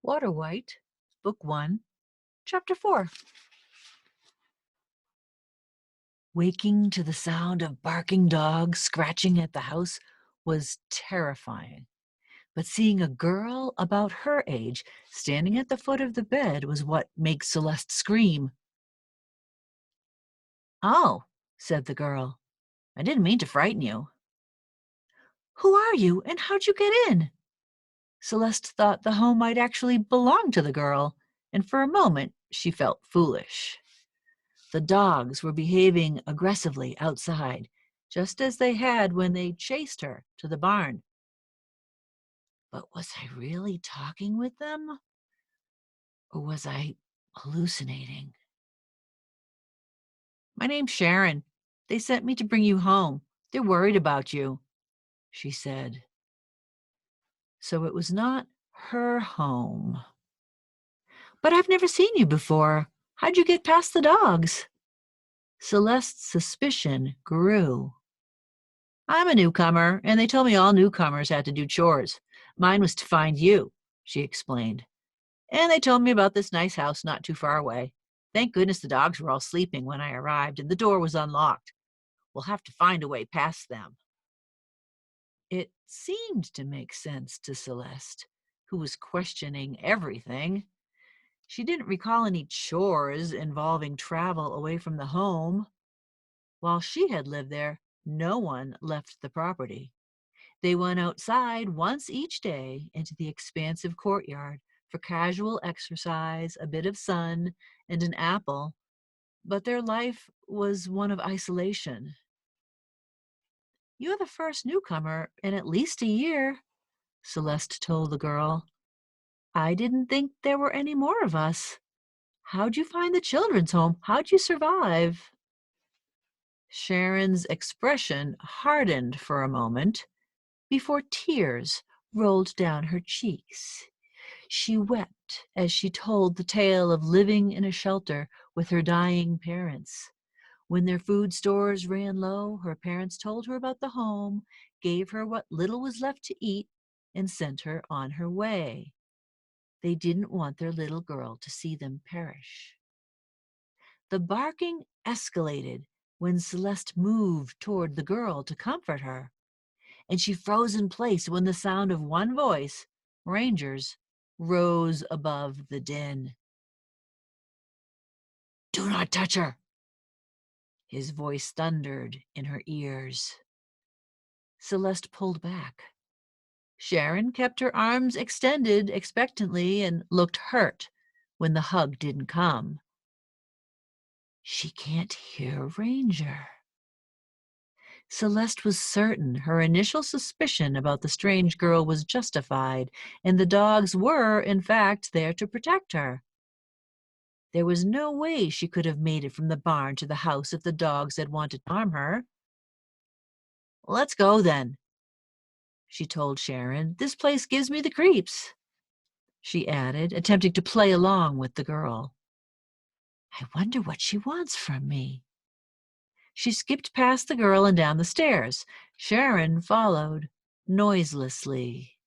Waterwight, Book 1, Chapter 4. Waking to the sound of barking dogs scratching at the house was terrifying, but seeing a girl about her age standing at the foot of the bed was what made Celeste scream. "Oh," said the girl, "I didn't mean to frighten you." "Who are you, and how'd you get in?" Celeste thought the home might actually belong to the girl, and for a moment she felt foolish. The dogs were behaving aggressively outside, just as they had when they chased her to the barn. But was I really talking with them? Or was I hallucinating? "My name's Sharon. They sent me to bring you home. They're worried about you," she said. So it was not her home. "But I've never seen you before. How'd you get past the dogs?" Celeste's suspicion grew. "I'm a newcomer, and they told me all newcomers had to do chores. Mine was to find you," she explained. "And they told me about this nice house not too far away. Thank goodness the dogs were all sleeping when I arrived, and the door was unlocked. We'll have to find a way past them." It seemed to make sense to Celeste, who was questioning everything. She didn't recall any chores involving travel away from the home. While she had lived there, no one left the property. They went outside once each day into the expansive courtyard for casual exercise, a bit of sun, and an apple, but their life was one of isolation. "You're the first newcomer in at least a year," Celeste told the girl. "I didn't think there were any more of us. How'd you find the children's home? How'd you survive?" Sharon's expression hardened for a moment before tears rolled down her cheeks. She wept as she told the tale of living in a shelter with her dying parents. When their food stores ran low, her parents told her about the home, gave her what little was left to eat, and sent her on her way. They didn't want their little girl to see them perish. The barking escalated when Celeste moved toward the girl to comfort her, and she froze in place when the sound of one voice, Ranger's, rose above the din. "Do not touch her!" His voice thundered in her ears. Celeste pulled back. Sharon kept her arms extended expectantly and looked hurt when the hug didn't come. She can't hear Ranger. Celeste was certain her initial suspicion about the strange girl was justified, and the dogs were, in fact, there to protect her. There was no way she could have made it from the barn to the house if the dogs had wanted to harm her. "Let's go, then," she told Sharon. "This place gives me the creeps," she added, attempting to play along with the girl. "I wonder what she wants from me." She skipped past the girl and down the stairs. Sharon followed noiselessly.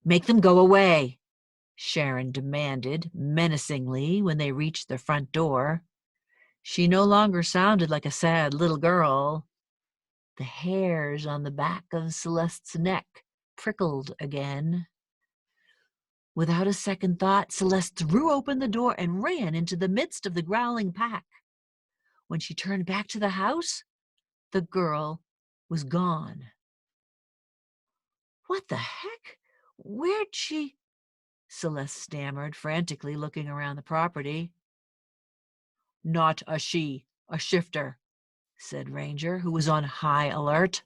"Make them go away," Sharon demanded menacingly when they reached the front door. She no longer sounded like a sad little girl. The hairs on the back of Celeste's neck prickled again. Without a second thought, Celeste threw open the door and ran into the midst of the growling pack. When she turned back to the house, the girl was gone. "What the heck? Where'd she—" Celeste stammered, frantically looking around the property. "Not a she, a shifter," said Ranger, who was on high alert.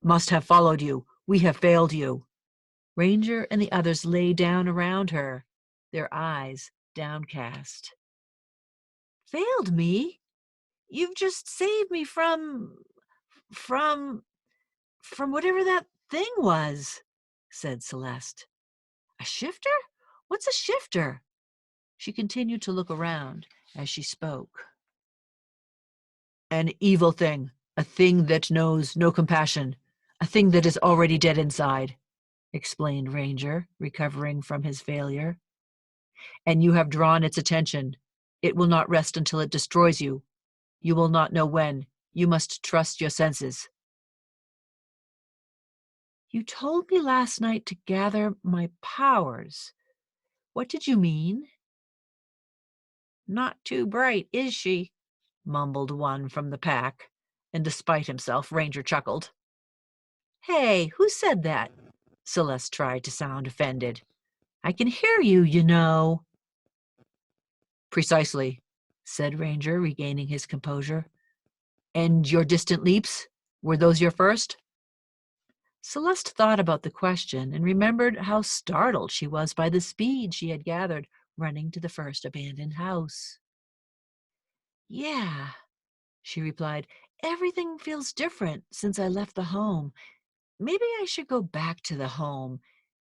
"Must have followed you. We have failed you." Ranger and the others lay down around her, their eyes downcast. "Failed me? You've just saved me from, from whatever that thing was," said Celeste. "A shifter? What's a shifter?" She continued to look around as she spoke. "An evil thing, a thing that knows no compassion, a thing that is already dead inside. explained Ranger, recovering from his failure. And you have drawn its attention. It will not rest until it destroys you. You will not know when. You must trust your senses. You told me last night to gather my powers. What did you mean? Not too bright, is she? Mumbled one from the pack, and despite himself, Ranger chuckled. Hey, who said that? Celeste tried to sound offended. I can hear you, you know. Precisely, said Ranger, regaining his composure. And your distant leaps? Were those your first? Celeste thought about the question and remembered how startled she was by the speed she had gathered running to the first abandoned house. Yeah, she replied. Everything feels different since I left the home. Maybe I should go back to the home.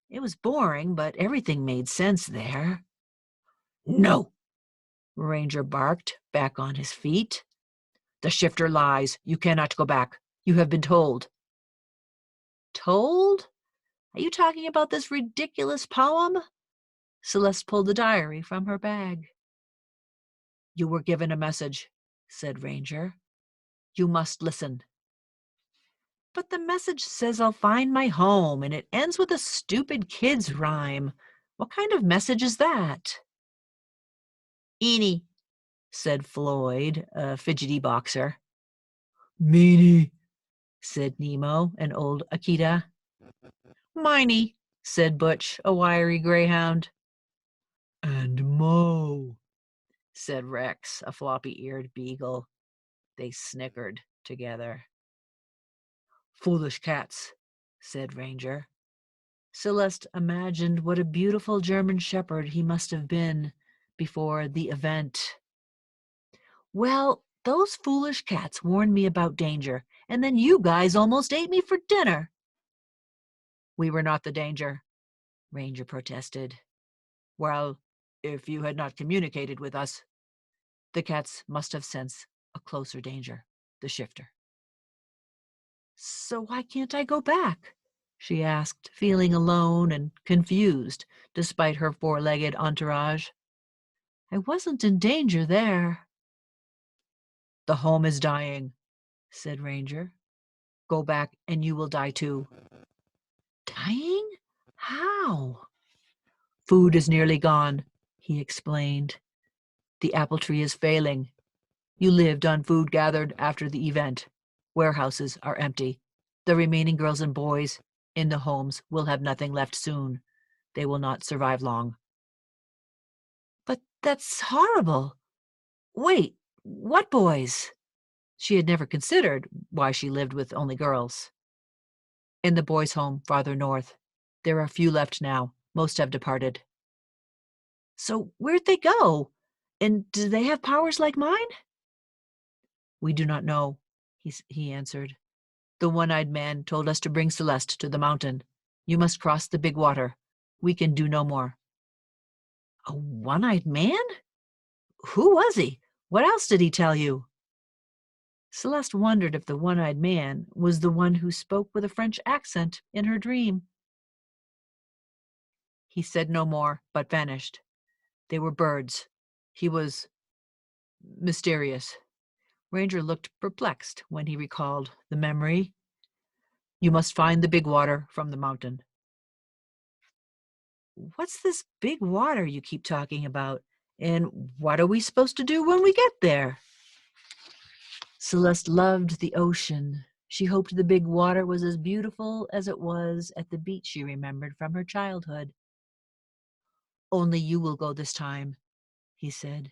It was boring, but everything made sense there. No, Ranger barked, back on his feet. The shifter lies. You cannot go back. You have been told. Told? Are you talking about this ridiculous poem? Celeste pulled the diary from her bag. You were given a message, said Ranger. You must listen. But the message says I'll find my home, and it ends with a stupid kid's rhyme. What kind of message is that? Eenie, said Floyd, a fidgety boxer. Meanie, said Nemo, an old Akita. Miney, said Butch, a wiry greyhound. And Mo, said Rex, a floppy-eared beagle. They snickered together. Foolish cats, said Ranger. Celeste imagined what a beautiful German shepherd he must have been before the event. Well, those foolish cats warned me about danger, and then you guys almost ate me for dinner. We were not the danger, Ranger protested. Well, if you had not communicated with us, the cats must have sensed a closer danger, the shifter. So why can't I go back? She asked, feeling alone and confused despite her four-legged entourage. I wasn't in danger there. The home is dying, said Ranger. Go back and you will die too. Dying? How? Food is nearly gone, he explained. The apple tree is failing. You lived on food gathered after the event. Warehouses are empty. The remaining girls and boys in the homes will have nothing left soon. They will not survive long. But that's horrible. Wait, what boys? She had never considered why she lived with only girls. In the boys' home farther north. There are few left now. Most have departed. So where'd they go? And do they have powers like mine? We do not know, he answered. The one-eyed man told us to bring Celeste to the mountain. You must cross the big water. We can do no more. A one-eyed man? Who was he? What else did he tell you? Celeste wondered if the one-eyed man was the one who spoke with a French accent in her dream. He said no more, but vanished. They were birds. He was mysterious. Ranger looked perplexed when he recalled the memory. You must find the big water from the mountain. What's this big water you keep talking about? And what are we supposed to do when we get there? Celeste loved the ocean. She hoped the big water was as beautiful as it was at the beach she remembered from her childhood. Only you will go this time, he said.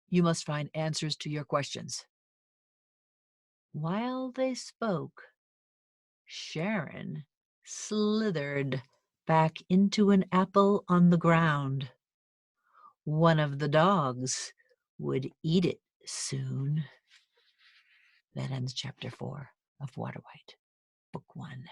You must find answers to your questions. While they spoke, Sharon slithered back into an apple on the ground. One of the dogs would eat it soon. That ends chapter 4 of Waterwight, book 1.